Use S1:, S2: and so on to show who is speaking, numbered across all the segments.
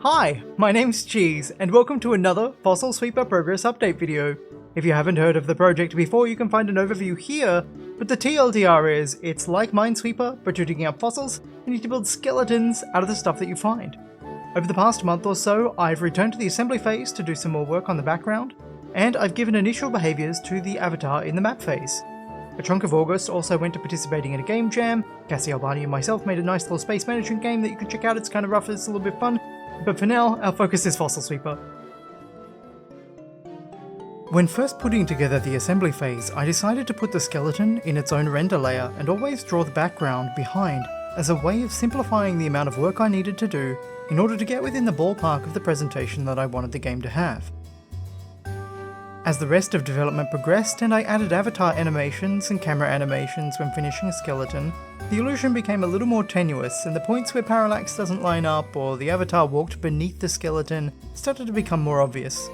S1: Hi, my name's Cheese, and welcome to another Fossil Sweeper Progress Update video. If you haven't heard of the project before, you can find an overview here, but the TLDR is, it's like Minesweeper, but you're digging up fossils, and you need to build skeletons out of the stuff that you find. Over the past month or so, I've returned to the assembly phase to do some more work on the background, and I've given initial behaviours to the avatar in the map phase. A chunk of August also went to participating in a game jam. Cassie Albani and myself made a nice little space management game that you can check out. It's kind of rough, it's a little bit fun, but for now, our focus is Fossil Sweeper. When first putting together the assembly phase, I decided to put the skeleton in its own render layer and always draw the background behind as a way of simplifying the amount of work I needed to do in order to get within the ballpark of the presentation that I wanted the game to have. As the rest of development progressed and I added avatar animations and camera animations when finishing a skeleton, the illusion became a little more tenuous and the points where parallax doesn't line up or the avatar walked beneath the skeleton started to become more obvious.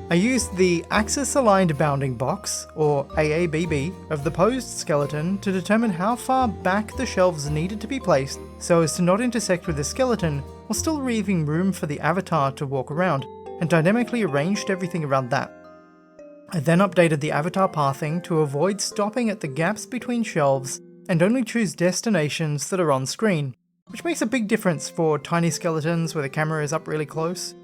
S1: I used the axis-aligned bounding box, or AABB, of the posed skeleton to determine how far back the shelves needed to be placed so as to not intersect with the skeleton while still leaving room for the avatar to walk around, and dynamically arranged everything around that. I then updated the avatar pathing to avoid stopping at the gaps between shelves and only choose destinations that are on screen, which makes a big difference for tiny skeletons where the camera is up really close.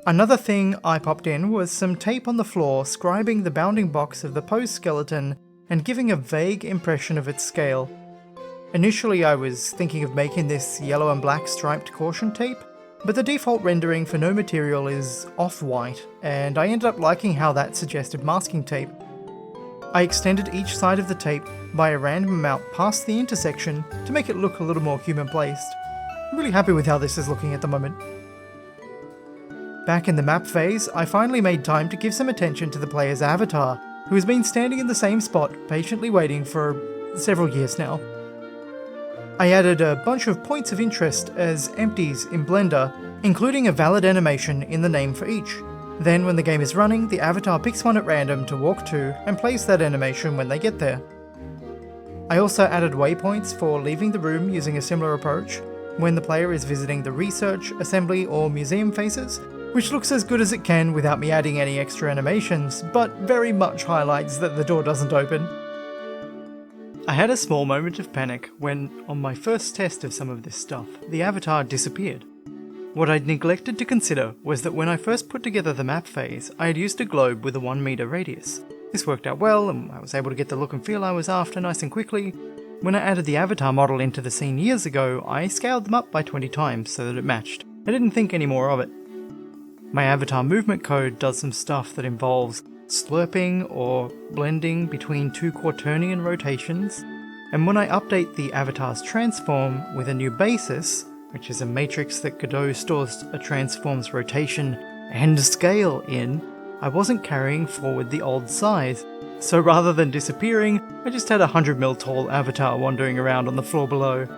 S1: Another thing I popped in was some tape on the floor scribing the bounding box of the posed skeleton and giving a vague impression of its scale. Initially I was thinking of making this yellow and black striped caution tape, but the default rendering for no material is off-white, and I ended up liking how that suggested masking tape. I extended each side of the tape by a random amount past the intersection to make it look a little more human-placed. I'm really happy with how this is looking at the moment. Back in the map phase, I finally made time to give some attention to the player's avatar, who has been standing in the same spot, patiently waiting for several years now. I added a bunch of points of interest as empties in Blender, including a valid animation in the name for each. Then when the game is running, the avatar picks one at random to walk to and plays that animation when they get there. I also added waypoints for leaving the room using a similar approach, when the player is visiting the research, assembly or museum phases, which looks as good as it can without me adding any extra animations, but very much highlights that the door doesn't open. I had a small moment of panic when, on my first test of some of this stuff, the avatar disappeared. What I'd neglected to consider was that when I first put together the map phase, I had used a globe with a 1 meter radius. This worked out well, and I was able to get the look and feel I was after nice and quickly. When I added the avatar model into the scene years ago, I scaled them up by 20 times so that it matched. I didn't think any more of it. My avatar movement code does some stuff that involves slurping or blending between two quaternion rotations, and when I update the avatar's transform with a new basis, which is a matrix that Godot stores a transform's rotation and scale in, I wasn't carrying forward the old size, so rather than disappearing, I just had a 100 mil tall avatar wandering around on the floor below.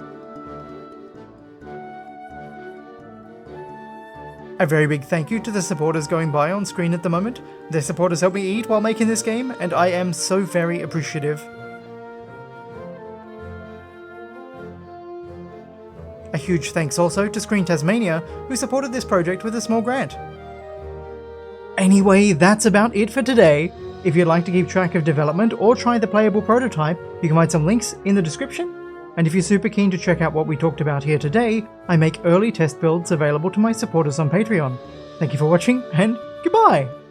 S1: A very big thank you to the supporters going by on screen at the moment. Their supporters helped me eat while making this game, and I am so very appreciative. A huge thanks also to Screen Tasmania, who supported this project with a small grant. Anyway, that's about it for today. If you'd like to keep track of development or try the playable prototype, you can find some links in the description. And if you're super keen to check out what we talked about here today, I make early test builds available to my supporters on Patreon. Thank you for watching, and goodbye!